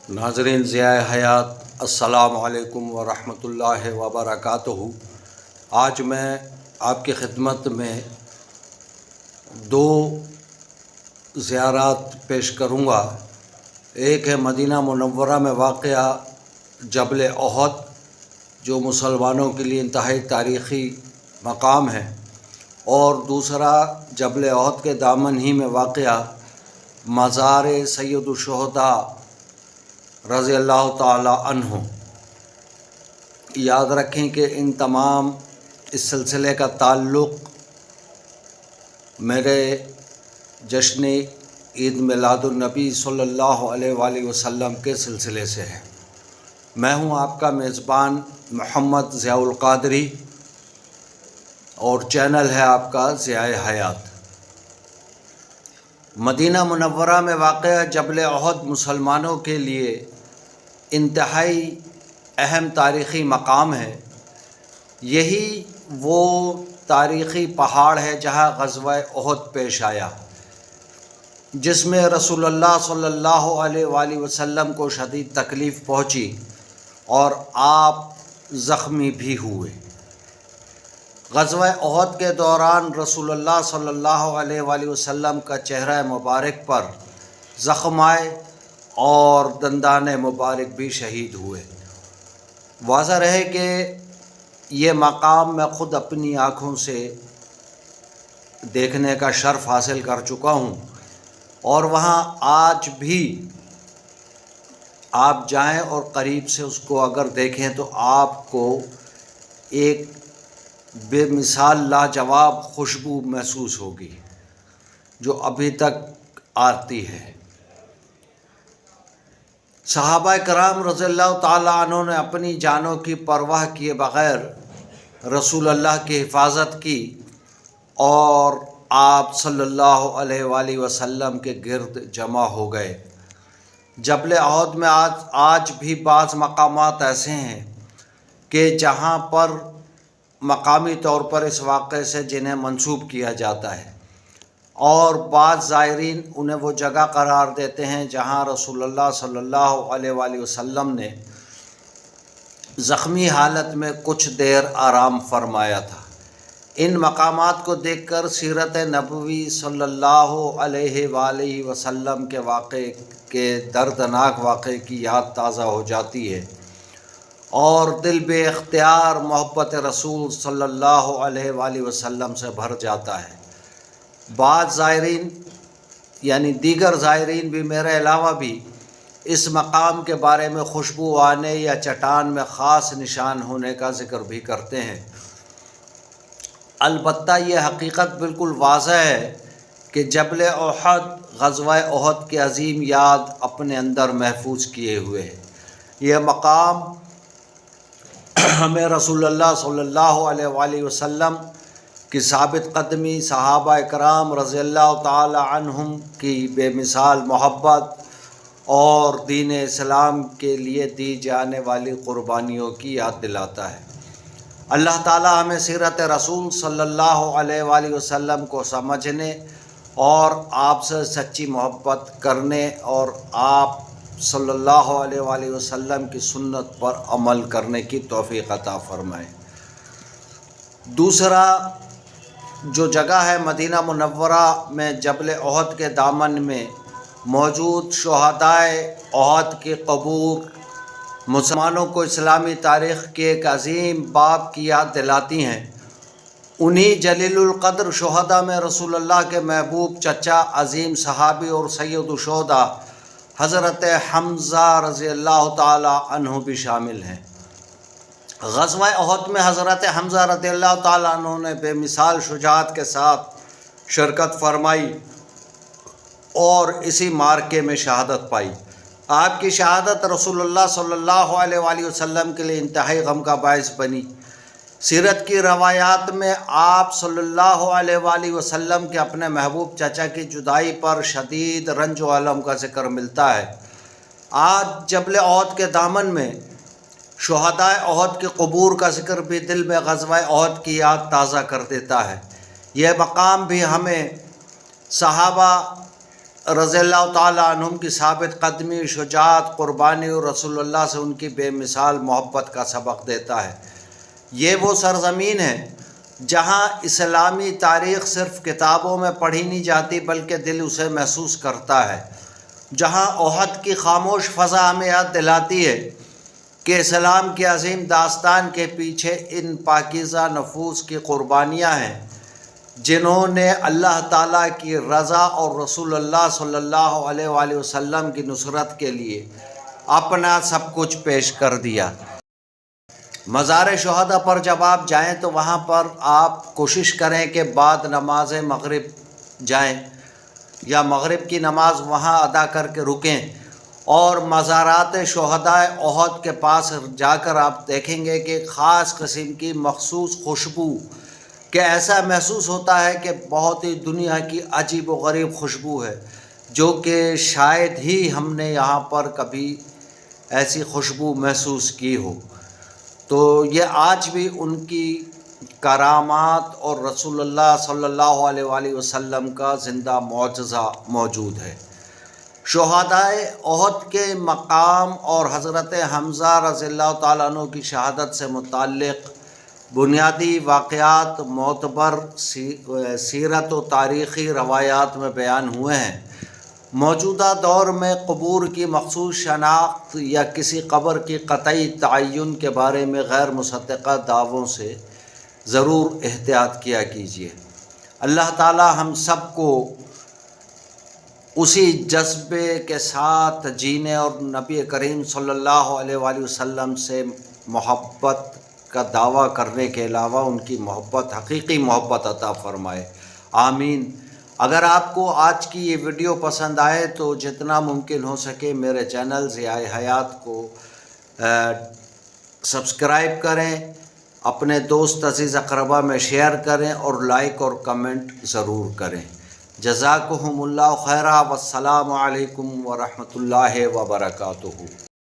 ناظرین ضیاء حیات، السلام علیکم ورحمۃ اللہ وبرکاتہ۔ آج میں آپ کی خدمت میں دو زیارات پیش کروں گا۔ ایک ہے مدینہ منورہ میں واقع جبل احد، جو مسلمانوں کے لیے انتہائی تاریخی مقام ہے، اور دوسرا جبل احد کے دامن ہی میں واقع مزار سید الشہداء رضی اللہ تعالی عنہ۔ یاد رکھیں کہ ان تمام اس سلسلے کا تعلق میرے جشن عید میلاد النبی صلی اللہ علیہ وآلہ وسلم کے سلسلے سے ہے۔ میں ہوں آپ کا میزبان محمد ضیاء القادری، اور چینل ہے آپ کا ضیاء حیات۔ مدینہ منورہ میں واقع جبل احد مسلمانوں کے لیے انتہائی اہم تاریخی مقام ہے۔ یہی وہ تاریخی پہاڑ ہے جہاں غزوہ احد پیش آیا، جس میں رسول اللہ صلی اللہ علیہ وآلہ وسلم کو شدید تکلیف پہنچی اور آپ زخمی بھی ہوئے۔ غزوہ احد کے دوران رسول اللہ صلی اللہ علیہ وآلہ وسلم کا چہرہ مبارک پر زخم آئے اور دندان مبارک بھی شہید ہوئے۔ واضح رہے کہ یہ مقام میں خود اپنی آنکھوں سے دیکھنے کا شرف حاصل کر چکا ہوں، اور وہاں آج بھی آپ جائیں اور قریب سے اس کو اگر دیکھیں تو آپ کو ایک بے مثال لاجواب خوشبو محسوس ہوگی جو ابھی تک آتی ہے۔ صحابہ کرام رضی اللہ تعالیٰ عنہ نے اپنی جانوں کی پرواہ کیے بغیر رسول اللہ کی حفاظت کی، اور آپ صلی اللہ علیہ وآلہ وسلم کے گرد جمع ہو گئے۔ جبل احد میں آج بھی بعض مقامات ایسے ہیں کہ جہاں پر مقامی طور پر اس واقعے سے جنہیں منسوب کیا جاتا ہے، اور بعض زائرین انہیں وہ جگہ قرار دیتے ہیں جہاں رسول اللہ صلی اللہ علیہ وآلہ وسلم نے زخمی حالت میں کچھ دیر آرام فرمایا تھا۔ ان مقامات کو دیکھ کر سیرت نبوی صلی اللہ علیہ وآلہ وسلم کے واقعے کے دردناک واقعے کی یاد تازہ ہو جاتی ہے، اور دل بے اختیار محبت رسول صلی اللہ علیہ وآلہ وسلم سے بھر جاتا ہے۔ بعض زائرین یعنی دیگر زائرین بھی میرے علاوہ بھی اس مقام کے بارے میں خوشبو آنے یا چٹان میں خاص نشان ہونے کا ذکر بھی کرتے ہیں۔ البتہ یہ حقیقت بالکل واضح ہے کہ جبل احد غزوہ احد کی عظیم یاد اپنے اندر محفوظ کیے ہوئے ہے۔ یہ مقام ہمیں رسول اللہ صلی اللہ علیہ وآلہ وسلم کی ثابت قدمی، صحابہ کرام رضی اللہ تعالی عنہم کی بے مثال محبت اور دین اسلام کے لیے دی جانے والی قربانیوں کی یاد دلاتا ہے۔ اللہ تعالی ہمیں سیرت رسول صلی اللہ علیہ وآلہ وسلم کو سمجھنے اور آپ سے سچی محبت کرنے اور آپ صلی اللہ علیہ وآلہ وسلم کی سنت پر عمل کرنے کی توفیق عطا فرمائے۔ دوسرا جو جگہ ہے مدینہ منورہ میں جبل احد کے دامن میں موجود شہدائے احد کی قبور مسلمانوں کو اسلامی تاریخ کے ایک عظیم باب کی یاد دلاتی ہیں۔ انہی جلیل القدر شہداء میں رسول اللہ کے محبوب چچا عظیم صحابی اور سید الشہداء حضرت حمزہ رضی اللہ تعالی عنہ بھی شامل ہیں۔ غزوہ احد میں حضرت حمزہ رضی اللہ تعالیٰ عنہ نے بے مثال شجاعت کے ساتھ شرکت فرمائی اور اسی معرکے میں شہادت پائی۔ آپ کی شہادت رسول اللہ صلی اللہ علیہ وآلہ وسلم کے لیے انتہائی غم کا باعث بنی۔ سیرت کی روایات میں آپ صلی اللہ علیہ وآلہ وسلم کے اپنے محبوب چچا کی جدائی پر شدید رنج و الم کا ذکر ملتا ہے۔ آج جبل احد کے دامن میں شہداء احد کی قبور کا ذکر بھی دل میں غزوہ احد کی یاد تازہ کر دیتا ہے۔ یہ مقام بھی ہمیں صحابہ رضی اللہ تعالیٰ عنہم کی ثابت قدمی، شجاعت، قربانی اور رسول اللہ سے ان کی بے مثال محبت کا سبق دیتا ہے۔ یہ وہ سرزمین ہے جہاں اسلامی تاریخ صرف کتابوں میں پڑھی نہیں جاتی بلکہ دل اسے محسوس کرتا ہے، جہاں احد کی خاموش فضا ہمیں یاد دلاتی ہے کہ اسلام کی عظیم داستان کے پیچھے ان پاکیزہ نفوس کی قربانیاں ہیں جنہوں نے اللہ تعالیٰ کی رضا اور رسول اللہ صلی اللہ علیہ وآلہ وسلم کی نصرت کے لیے اپنا سب کچھ پیش کر دیا۔ مزار شہداء پر جب آپ جائیں تو وہاں پر آپ کوشش کریں کہ بعد نماز مغرب جائیں یا مغرب کی نماز وہاں ادا کر کے رکیں، اور مزارات شہداء احد کے پاس جا کر آپ دیکھیں گے کہ خاص قسم کی مخصوص خوشبو، کہ ایسا محسوس ہوتا ہے کہ بہت ہی دنیا کی عجیب و غریب خوشبو ہے، جو کہ شاید ہی ہم نے یہاں پر کبھی ایسی خوشبو محسوس کی ہو۔ تو یہ آج بھی ان کی کرامات اور رسول اللہ صلی اللہ علیہ وآلہ وسلم کا زندہ معجزہ موجود ہے۔ شہداء احد کے مقام اور حضرت حمزہ رضی اللہ تعالیٰ عنہ کی شہادت سے متعلق بنیادی واقعات معتبر سیرت و تاریخی روایات میں بیان ہوئے ہیں۔ موجودہ دور میں قبور کی مخصوص شناخت یا کسی قبر کی قطعی تعین کے بارے میں غیر مصدقہ دعووں سے ضرور احتیاط کیا کیجیے۔ اللہ تعالی ہم سب کو اسی جذبے کے ساتھ جینے اور نبی کریم صلی اللہ علیہ وآلہ وسلم سے محبت کا دعویٰ کرنے کے علاوہ ان کی محبت، حقیقی محبت عطا فرمائے، آمین۔ اگر آپ کو آج کی یہ ویڈیو پسند آئے تو جتنا ممکن ہو سکے میرے چینل ضیاء حیات کو سبسکرائب کریں، اپنے دوست عزیز اقربا میں شیئر کریں اور لائک اور کمنٹ ضرور کریں۔ جزاکہم اللہ خیرا، والسلام علیکم ورحمۃ اللہ وبرکاتہ۔